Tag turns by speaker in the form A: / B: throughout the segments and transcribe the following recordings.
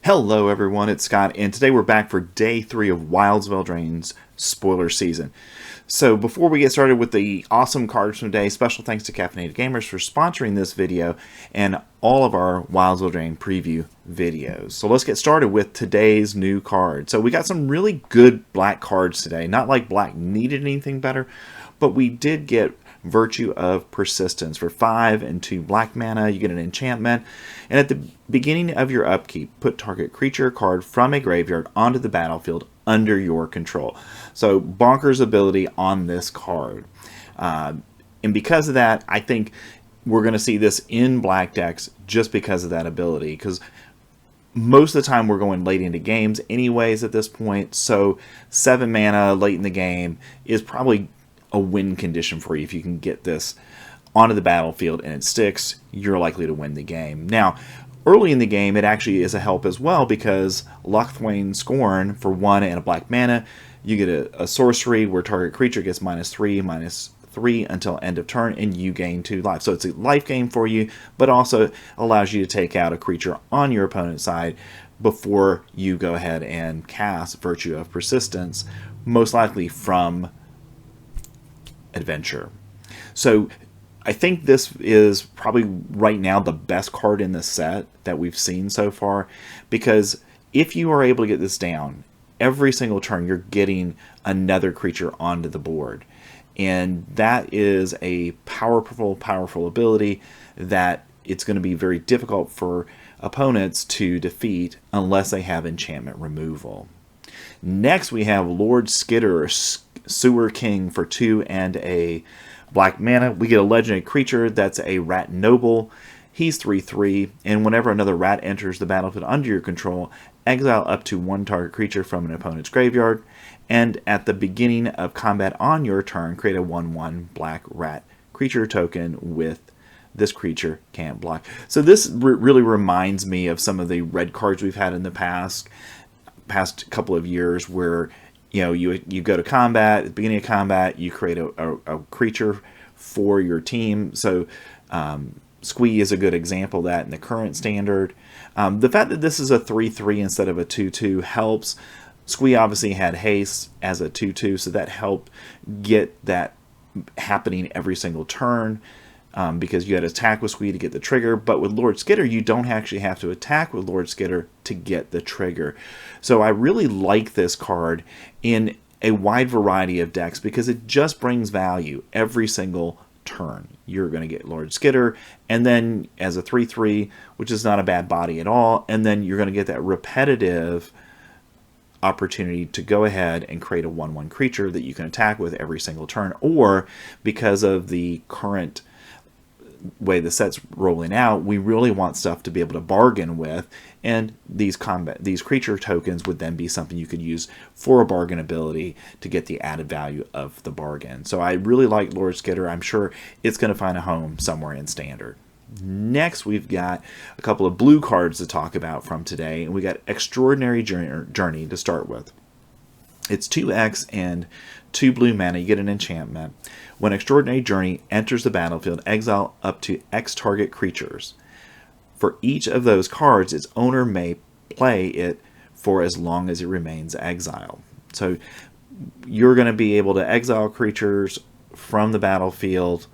A: Hello everyone, it's Scott, and today we're back for day 3 of Wilds of Eldraine's spoiler season. So before we get started with the awesome cards from today, special thanks to Caffeinated Gamers for sponsoring this video and all of our Wilds of Eldraine preview videos. So let's get started with today's new card. So we got some really good black cards today. Not like black needed anything better, but we did get Virtue of Persistence. For 5 and 2 black mana, you get an enchantment, and at the beginning of your upkeep, put target creature card from a graveyard onto the battlefield under your control. So bonkers ability on this card, and because of that, I think we're going to see this in black decks just because of that ability, because most of the time we're going late into games anyways at this point, so 7 mana late in the game is probably a win condition for you. If you can get this onto the battlefield and it sticks, you're likely to win the game. Now, early in the game, it actually is a help as well, because Locthwain Scorn for 1 and a black mana, you get a sorcery where target creature gets -3/-3 until end of turn, and you gain 2 life. So it's a life gain for you, but also allows you to take out a creature on your opponent's side before you go ahead and cast Virtue of Persistence, most likely from Adventure. So I think this is probably right now the best card in the set that we've seen so far, because if you are able to get this down, every single turn you're getting another creature onto the board, and that is a powerful ability that it's going to be very difficult for opponents to defeat unless they have enchantment removal. Next we have Lord Skitter, Sewer King for 2 and a black mana. We get a legendary creature that's a rat noble. He's 3/3, and whenever another rat enters the battlefield under your control, exile up to 1 target creature from an opponent's graveyard, and at the beginning of combat on your turn, create a 1/1 black rat creature token with this creature can't block. So this really reminds me of some of the red cards we've had in the past couple of years, where you go to combat, at the beginning of combat, you create a creature for your team. So Squee is a good example of that in the current standard. The fact that this is a 3/3 instead of a 2/2 helps. Squee obviously had haste as a 2/2, so that helped get that happening every single turn, because you had to attack with Squee to get the trigger. But with Lord Skitter, you don't actually have to attack with Lord Skitter to get the trigger. So I really like this card in a wide variety of decks, because it just brings value every single turn. You're going to get Lord Skitter, and then as a 3/3, which is not a bad body at all, and then you're going to get that repetitive opportunity to go ahead and create a 1/1 creature that you can attack with every single turn. Or because of the current way the set's rolling out, we really want stuff to be able to bargain with, and these creature tokens would then be something you could use for a bargain ability to get the added value of the bargain. So I really like Lord Skitter. I'm sure it's going to find a home somewhere in Standard. Next, we've got a couple of blue cards to talk about from today, and we got Extraordinary Journey to start with. It's 2x and 2 blue mana. You get an enchantment. When Extraordinary Journey enters the battlefield, exile up to X target creatures. For each of those cards, its owner may play it for as long as it remains exiled. So you're going to be able to exile creatures from the battlefield,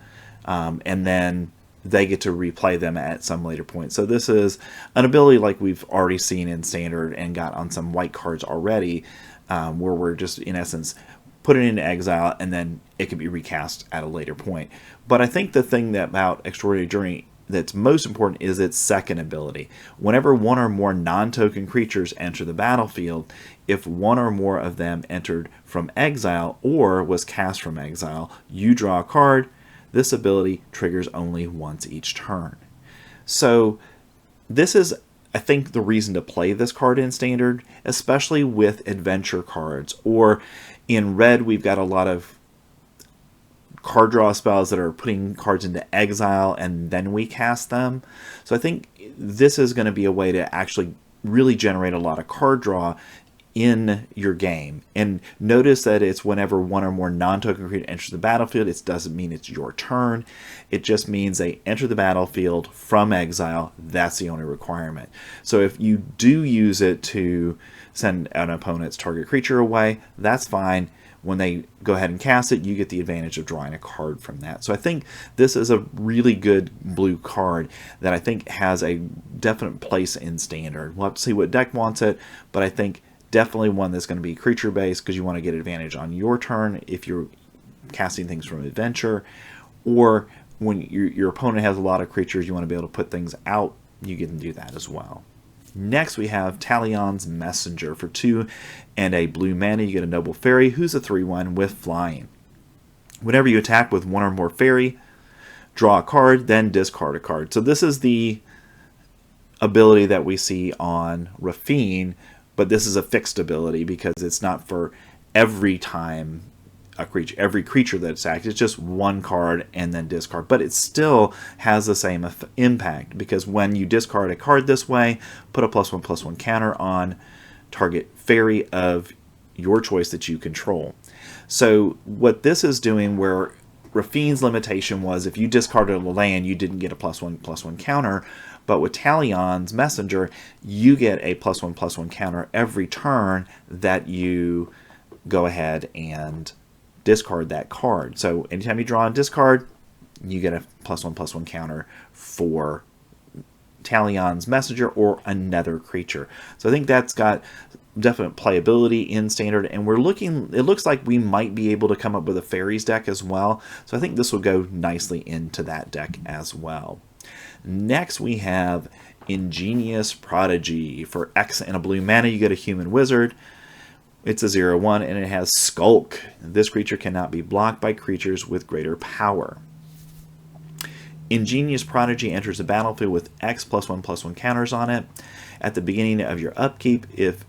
A: and then they get to replay them at some later point. So this is an ability like we've already seen in Standard and got on some white cards already, where we're just, in essence, put it into exile, and then it can be recast at a later point. But I think the thing about Extraordinary Journey that's most important is its second ability. Whenever 1 or more non-token creatures enter the battlefield, if 1 or more of them entered from exile or was cast from exile, you draw a card. This ability triggers only once each turn. So this is, I think, the reason to play this card in Standard, especially with adventure cards. Or in red, we've got a lot of card draw spells that are putting cards into exile and then we cast them. So I think this is going to be a way to actually really generate a lot of card draw in your game. And notice that it's whenever one or more non-token creatures enters the battlefield. It doesn't mean it's your turn. It just means they enter the battlefield from exile. That's the only requirement. So if you do use it to send an opponent's target creature away, that's fine. When they go ahead and cast it, you get the advantage of drawing a card from that. So I think this is a really good blue card that I think has a definite place in Standard. We'll have to see what deck wants it, but I think definitely one that's going to be creature based because you want to get advantage on your turn if you're casting things from adventure, or when your opponent has a lot of creatures, you want to be able to put things out, you can do that as well. Next we have Talion's Messenger. For 2 and a blue mana, you get a Noble Fairy who's a 3/1 with flying. Whenever you attack with one or more fairy, draw a card, then discard a card. So this is the ability that we see on Rafine, but this is a fixed ability because it's not for every time every creature that's active. It's just one card and then discard, but it still has the same impact because when you discard a card this way, put a +1/+1 counter on target fairy of your choice that you control. So what this is doing, where Rafine's limitation was if you discarded a land, you didn't get a +1/+1 counter, but with Talion's Messenger, you get a +1/+1 counter every turn that you go ahead and discard that card. So anytime you draw and discard, you get a +1/+1 counter for Talion's Messenger or another creature. So I think that's got definite playability in Standard, and it looks like we might be able to come up with a fairies deck as well. So I think this will go nicely into that deck as well. Next we have Ingenious Prodigy. For X and a blue mana, you get a human wizard. It's a 0/1 and it has Skulk. This creature cannot be blocked by creatures with greater power. Ingenious Prodigy enters the battlefield with X +1/+1 counters on it. At the beginning of your upkeep, if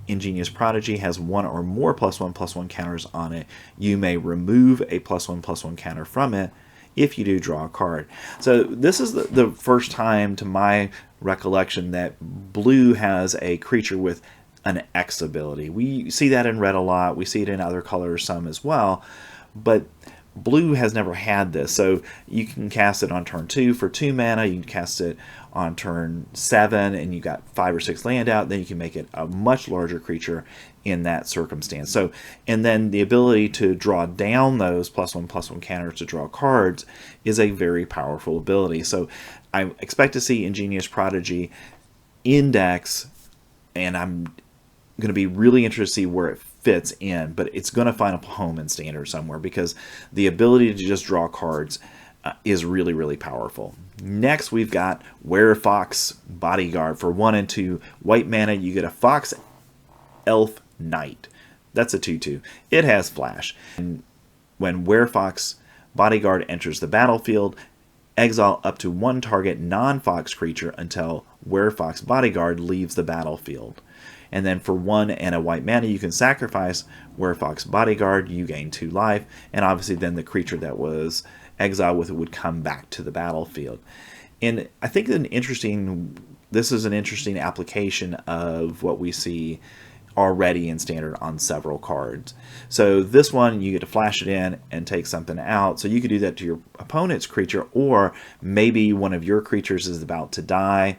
A: Ingenious Prodigy has one or more +1/+1 counters on it, you may remove a +1/+1 counter from it. If you do, draw a card. So this is the first time to my recollection that blue has a creature with an X ability. We see that in red a lot. We see it in other colors some as well. But blue has never had this. So you can cast it on turn 2 for 2 mana. You can cast it on turn 7 and you got 5 or 6 land out. Then you can make it a much larger creature in that circumstance. So, and then the ability to draw down those +1/+1 counters to draw cards is a very powerful ability. So I expect to see Ingenious Prodigy index, and I'm going to be really interested to see where it fits in, but it's going to find a home in Standard somewhere because the ability to just draw cards is really, really powerful. Next, we've got Werefox Bodyguard. For 1 and 2 white mana, you get a Fox Elf Knight. That's a 2/2. It has flash. And when Werefox Bodyguard enters the battlefield, exile up to 1 target non-Fox creature until Werefox Bodyguard leaves the battlefield. And then for 1 and a white mana, you can sacrifice Werefox Bodyguard. You gain 2 life. And obviously then the creature that was exiled with it would come back to the battlefield. And I think this is an interesting application of what we see already in Standard on several cards. So this one, you get to flash it in and take something out. So you could do that to your opponent's creature, or maybe one of your creatures is about to die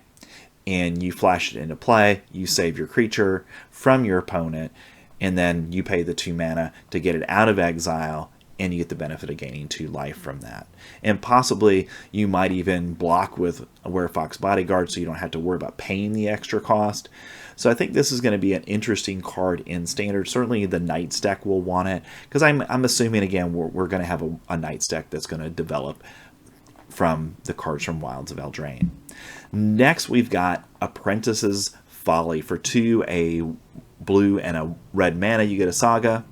A: and you flash it into play, you save your creature from your opponent, and then you pay the 2 mana to get it out of exile, and you get the benefit of gaining 2 life from that. And possibly you might even block with a Werefox Bodyguard so you don't have to worry about paying the extra cost. So I think this is going to be an interesting card in Standard. Certainly the Knights deck will want it, because I'm assuming, again, we're going to have a Knights deck that's going to develop from the cards from Wilds of Eldraine. Next, we've got Apprentice's Folly. For 2, a blue and a red mana, you get a Saga.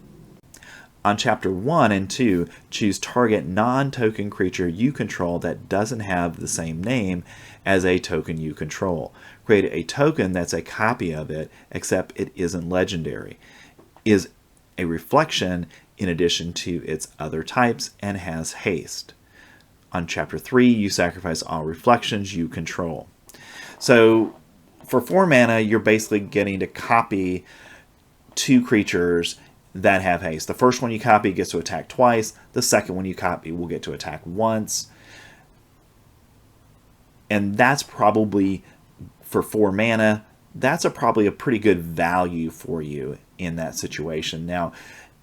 A: On chapter 1 and 2, choose target non-token creature you control that doesn't have the same name as a token you control. Create a token that's a copy of it, except it isn't legendary, is a reflection in addition to its other types, and has haste. On chapter 3, you sacrifice all reflections you control. So for 4 mana, you're basically getting to copy 2 creatures that have haste. The first one you copy gets to attack twice. The second one you copy will get to attack once. And that's probably, for 4 mana, that's probably a pretty good value for you in that situation. Now,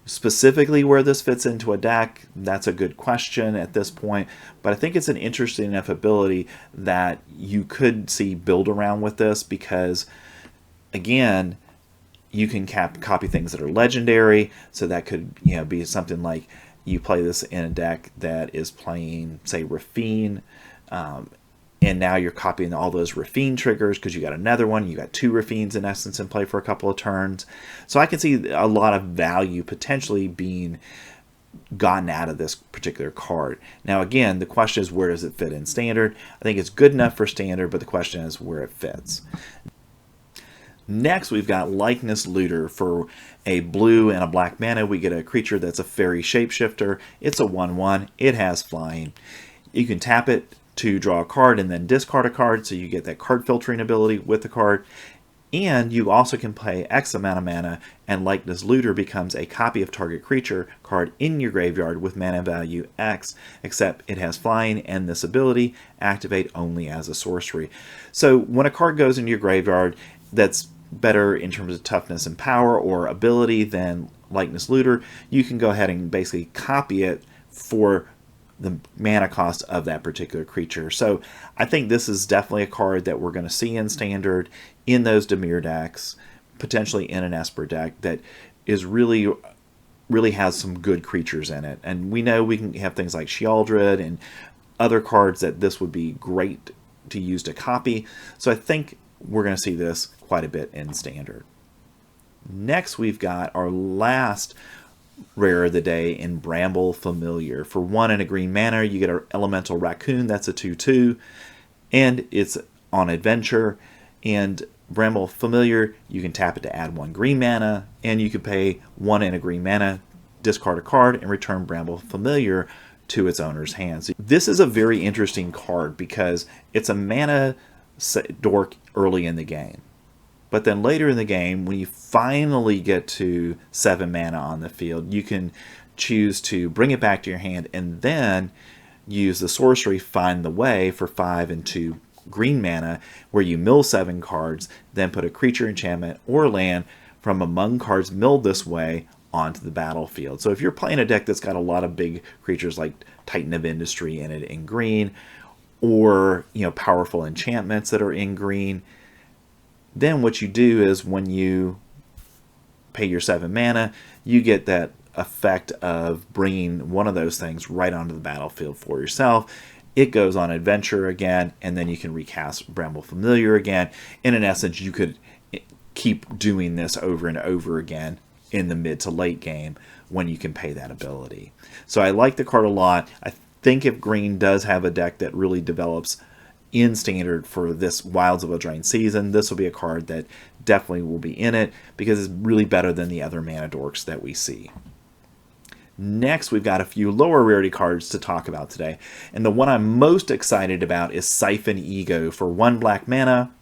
A: specifically where this fits into a deck, that's a good question at this point, but I think it's an interesting enough ability that you could see build around with this, because, again, you can copy things that are legendary, so that could be something like you play this in a deck that is playing, say, Rafine, and now you're copying all those Rafine triggers because you got another one. You got 2 Rafines in essence in play for a couple of turns. So I can see a lot of value potentially being gotten out of this particular card. Now again, the question is, where does it fit in Standard? I think it's good enough for Standard, but the question is where it fits. Next, we've got Likeness Looter. For a blue and a black mana, we get a creature that's a fairy shapeshifter. It's a 1/1. It has flying. You can tap it to draw a card and then discard a card, so you get that card filtering ability with the card. And you also can pay X amount of mana, and Likeness Looter becomes a copy of target creature card in your graveyard with mana value X, except it has flying and this ability activate only as a sorcery. So when a card goes into your graveyard that's better in terms of toughness and power or ability than Likeness Looter, you can go ahead and basically copy it for the mana cost of that particular creature. So I think this is definitely a card that we're going to see in Standard, in those Dimir decks, potentially in an Esper deck that is really has some good creatures in it. And we know we can have things like Sheoldred and other cards that this would be great to use to copy. So I think we're going to see this quite a bit in Standard. Next, we've got our last rare of the day in Bramble Familiar. For 1 and a green mana, you get an Elemental Raccoon. That's a 2/2, and it's on adventure. And Bramble Familiar, you can tap it to add 1 green mana, and you can pay 1 and a green mana, discard a card, and return Bramble Familiar to its owner's hands. This is a very interesting card because it's a mana dork early in the game. But then later in the game, when you finally get to 7 mana on the field, you can choose to bring it back to your hand and then use the sorcery Find the Way for 5 and 2 green mana, where you mill 7 cards, then put a creature, enchantment, or land from among cards milled this way onto the battlefield. So if you're playing a deck that's got a lot of big creatures like Titan of Industry in it in green, or powerful enchantments that are in green, then what you do is when you pay your 7 mana, you get that effect of bringing one of those things right onto the battlefield for yourself. It goes on adventure again, and then you can recast Bramble Familiar again. And in essence, you could keep doing this over and over again in the mid to late game when you can pay that ability. So I like the card a lot. I think if green does have a deck that really develops in Standard for this Wilds of Eldraine season, this will be a card that definitely will be in it because it's really better than the other mana dorks that we see. Next, we've got a few lower rarity cards to talk about today, and the one I'm most excited about is Siphon Ego. For 1 black mana,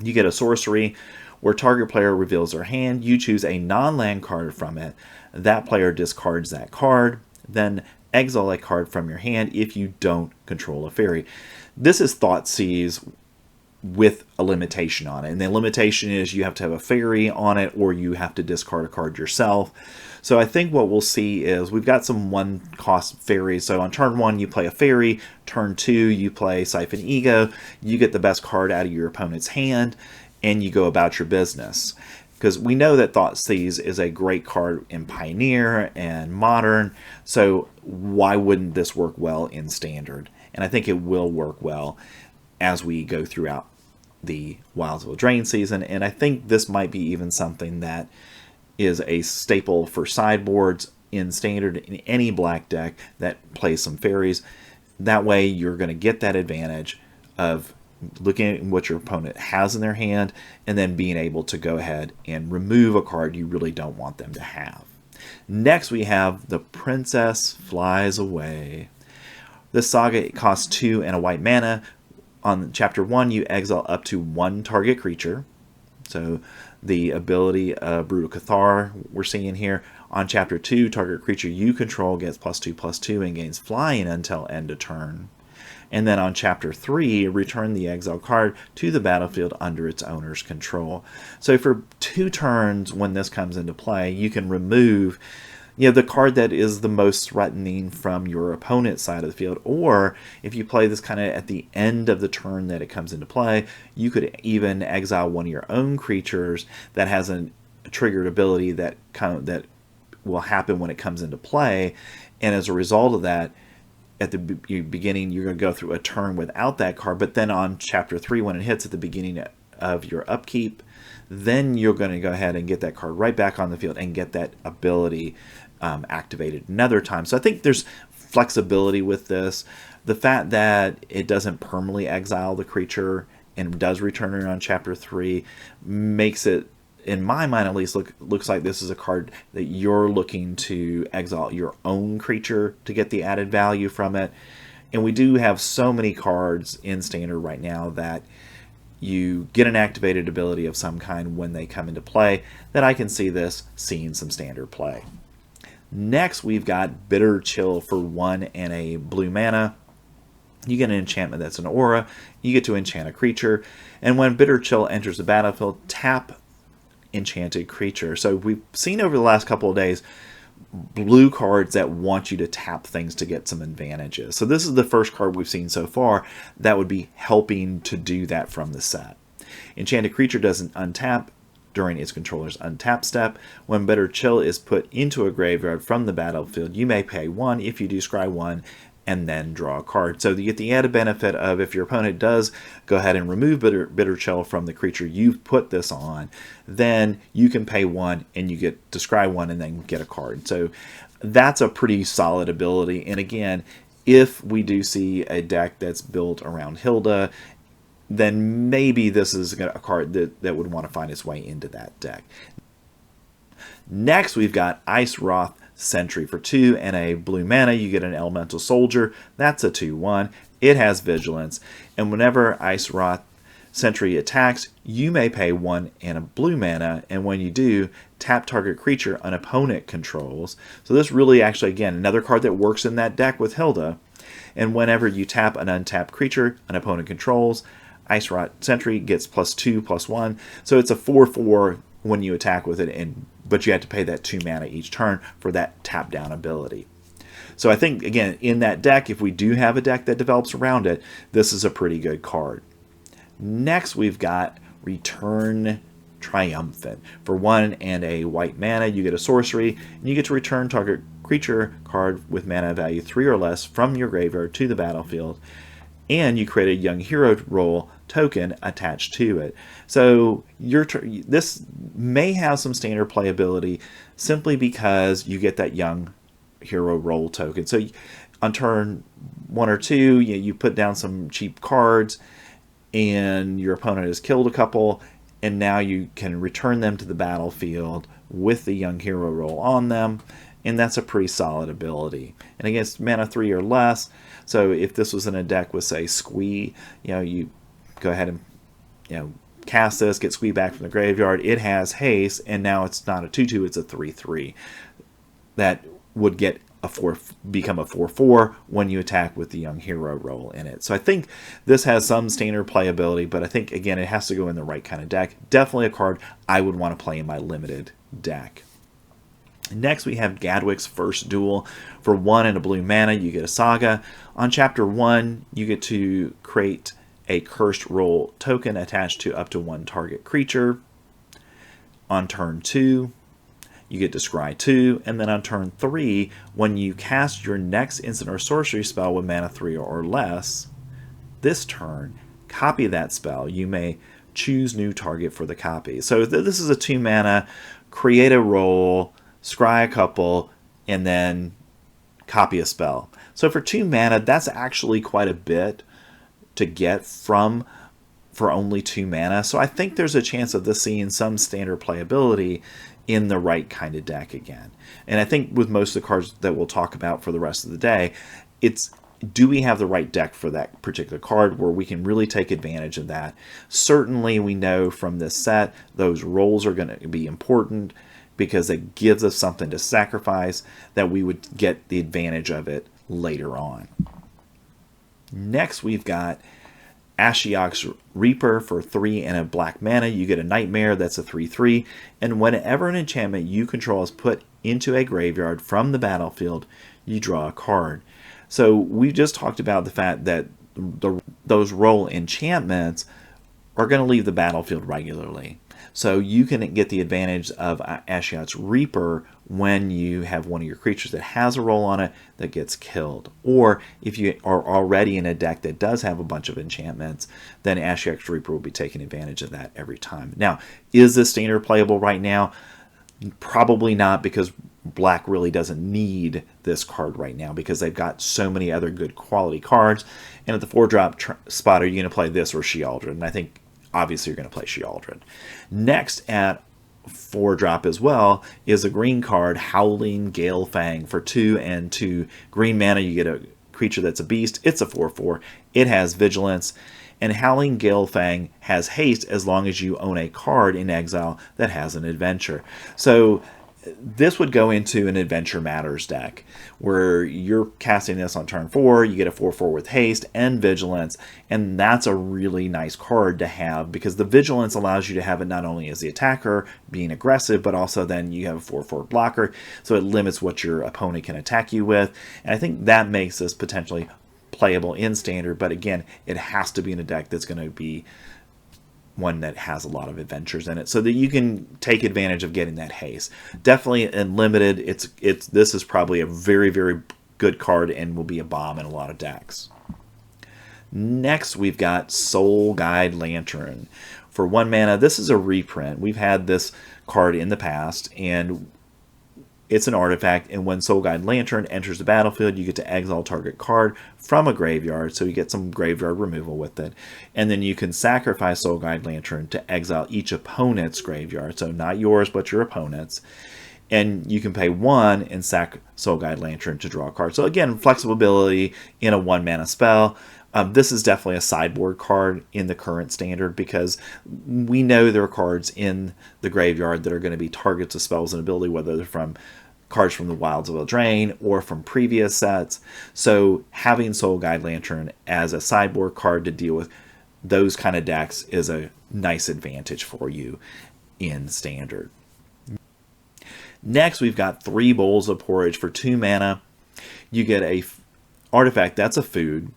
A: you get a sorcery where target player reveals their hand. You choose a non-land card from it. That player discards that card, then exile a card from your hand if you don't control a fairy. This is Thoughtseize with a limitation on it, and the limitation is you have to have a fairy on it or you have to discard a card yourself. So I think what we'll see is we've got some 1-cost fairies. So on turn 1 you play a fairy, turn 2 you play Siphon Ego, you get the best card out of your opponent's hand, and you go about your business. Because we know that Thoughtseize is a great card in Pioneer and Modern, so why wouldn't this work well in Standard? And I think it will work well as we go throughout the Wilds of Eldraine season. And I think this might be even something that is a staple for sideboards in Standard in any black deck that plays some fairies. That way you're going to get that advantage of looking at what your opponent has in their hand and then being able to go ahead and remove a card you really don't want them to have. Next, we have The Princess Flies Away. This saga costs 2 and a white mana. On chapter 1, you exile up to 1 target creature. So the ability of Brutal Cathar we're seeing here. On chapter 2, target creature you control gets +2/+2 and gains flying until end of turn. And then on chapter 3, return the exile card to the battlefield under its owner's control. So for 2 turns when this comes into play, you can remove the card that is the most threatening from your opponent's side of the field. Or if you play this kind of at the end of the turn that it comes into play, you could even exile one of your own creatures that has a triggered ability that will happen when it comes into play. And as a result of that, at the beginning, you're going to go through a turn without that card. But then on chapter 3, when it hits at the beginning of your upkeep, then you're going to go ahead and get that card right back on the field and get that ability activated another time. So I think there's flexibility with this. The fact that it doesn't permanently exile the creature and does return it on chapter 3 makes it, in my mind at least, looks like this is a card that you're looking to exile your own creature to get the added value from it. And we do have so many cards in Standard right now that you get an activated ability of some kind when they come into play that I can see this seeing some Standard play. Next, we've got Bitter Chill for 1 and a blue mana. You get an enchantment that's an aura. You get to enchant a creature. And when Bitter Chill enters the battlefield, tap enchanted creature. So we've seen over the last couple of days blue cards that want you to tap things to get some advantages. So this is the first card we've seen so far that would be helping to do that from the set. Enchanted creature doesn't untap during its controller's untap step. When Bitter Chill is put into a graveyard from the battlefield, you may pay 1. If you do, scry 1 and then draw a card. So you get the added benefit of, if your opponent does go ahead and remove Bitter Chill from the creature you've put this on, then you can pay 1 and you get to scry 1 and then get a card. So that's a pretty solid ability. And again, if we do see a deck that's built around Hilda, then maybe this is a card that would want to find its way into that deck. Next, we've got Ice Wrath Sentry for 2 and a blue mana. You get an Elemental Soldier. That's a 2/1. It has Vigilance. And whenever Ice Wrath Sentry attacks, you may pay 1 and a blue mana. And when you do, tap target creature an opponent controls. So this really actually, again, another card that works in that deck with Hilda. And whenever you tap an untapped creature an opponent controls, Ice Wrath Sentry gets +2/+1. So it's a 4/4 when you attack with it, but you have to pay that 2 mana each turn for that tap down ability. So I think, again, in that deck, if we do have a deck that develops around it, this is a pretty good card. Next, we've got Return Triumphant. For 1 and a white mana, you get a sorcery, and you get to return target creature card with mana value 3 or less from your graveyard to the battlefield, and you create a Young Hero role token attached to it. So this may have some Standard playability simply because you get that Young Hero role token. So on turn 1 or 2, you put down some cheap cards and your opponent has killed a couple, and now you can return them to the battlefield with the Young Hero role on them, and that's a pretty solid ability. And against mana 3 or less, so if this was in a deck with, say, Squee, you go ahead and cast this, get Squee back from the graveyard. It has haste, and now it's not a 2/2, it's a 3/3. That would become a 4/4 when you attack with the Young Hero role in it. So I think this has some Standard playability, but I think, again, it has to go in the right kind of deck. Definitely a card I would want to play in my limited deck. Next, we have Gadwick's First Duel. For 1 and a blue mana, you get a Saga. On chapter 1, you get to create a Cursed Role token attached to up to 1 target creature. On turn 2, you get to scry 2, and then on turn 3, when you cast your next instant or sorcery spell with mana 3 or less, this turn, copy that spell. You may choose new target for the copy. So this is a 2 mana, create a role, scry a couple, and then copy a spell. So for 2 mana, that's actually quite a bit to get for only 2 mana. So I think there's a chance of this seeing some Standard playability in the right kind of deck again. And I think with most of the cards that we'll talk about for the rest of the day, it's do we have the right deck for that particular card where we can really take advantage of that? Certainly we know from this set those rolls are going to be important because it gives us something to sacrifice that we would get the advantage of it later on. Next we've got Ashiok's Reaper for 3 and a black mana. You get a Nightmare, that's a 3/3, and whenever an enchantment you control is put into a graveyard from the battlefield, you draw a card. So we just talked about the fact that those roll enchantments are going to leave the battlefield regularly. So you can get the advantage of Ashiok's Reaper when you have one of your creatures that has a roll on it that gets killed. Or if you are already in a deck that does have a bunch of enchantments, then Ashiok's Reaper will be taking advantage of that every time. Now, is this standard playable right now? Probably not, because Black really doesn't need this card right now because they've got so many other good quality cards. And at the 4-drop spot, are you going to play this or Sheoldred? And I think obviously you're going to play Sheoldred. Next at 4-drop as well is a green card, Howling Galefang for 2 and 2 green mana. You get a creature that's a beast. It's a 4/4. It has vigilance. And Howling Galefang has haste as long as you own a card in exile that has an adventure. So this would go into an Adventure Matters deck where you're casting this on turn 4, you get a 4/4 with haste and vigilance, and that's a really nice card to have because the vigilance allows you to have it not only as the attacker being aggressive, but also then you have a 4/4 blocker, so it limits what your opponent can attack you with. And I think that makes this potentially playable in standard, but again, it has to be in a deck that's going to be one that has a lot of adventures in it so that you can take advantage of getting that haste. Definitely in limited, this is probably a very, very good card and will be a bomb in a lot of decks. Next, we've got Soul Guide Lantern. For 1 mana, this is a reprint. We've had this card in the past, and it's an artifact, and when Soul Guide Lantern enters the battlefield, you get to exile target card from a graveyard, so you get some graveyard removal with it. And then you can sacrifice Soul Guide Lantern to exile each opponent's graveyard, so not yours, but your opponent's. And you can pay 1 and sack Soul Guide Lantern to draw a card. So again, flexibility in a 1 mana spell. This is definitely a sideboard card in the current standard because we know there are cards in the graveyard that are going to be targets of spells and ability, whether they're from cards from the Wilds of Eldraine or from previous sets. So having Soul Guide Lantern as a sideboard card to deal with those kind of decks is a nice advantage for you in standard. Next, we've got 3 Bowls of Porridge for 2 mana. You get a artifact that's a food,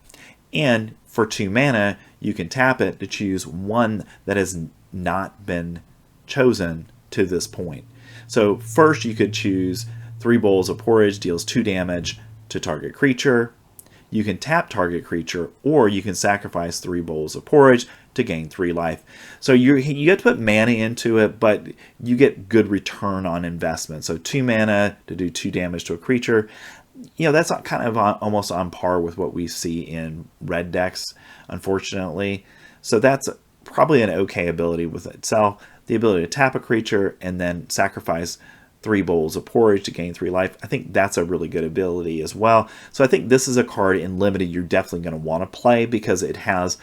A: and for 2 mana, you can tap it to choose one that has not been chosen to this point. So first you could choose 3 Bowls of Porridge, deals 2 damage to target creature. You can tap target creature, or you can sacrifice 3 Bowls of Porridge to gain 3 life. So you have to put mana into it, but you get good return on investment. So 2 mana to do 2 damage to a creature. You know, that's kind of almost on par with what we see in red decks, unfortunately. So that's probably an okay ability with itself. The ability to tap a creature and then sacrifice 3 Bowls of Porridge to gain 3 life. I think that's a really good ability as well. So I think this is a card in limited you're definitely going to want to play because it has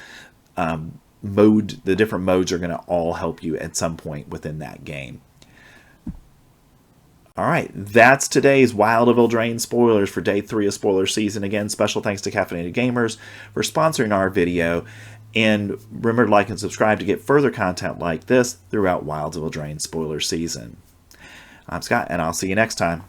A: the different modes are going to all help you at some point within that game. All right, that's today's Wild of Eldraine spoilers for day 3 of spoiler season. Again, special thanks to Caffeinated Gamers for sponsoring our video. And remember to like and subscribe to get further content like this throughout Wilds of Eldraine spoiler season. I'm Scott, and I'll see you next time.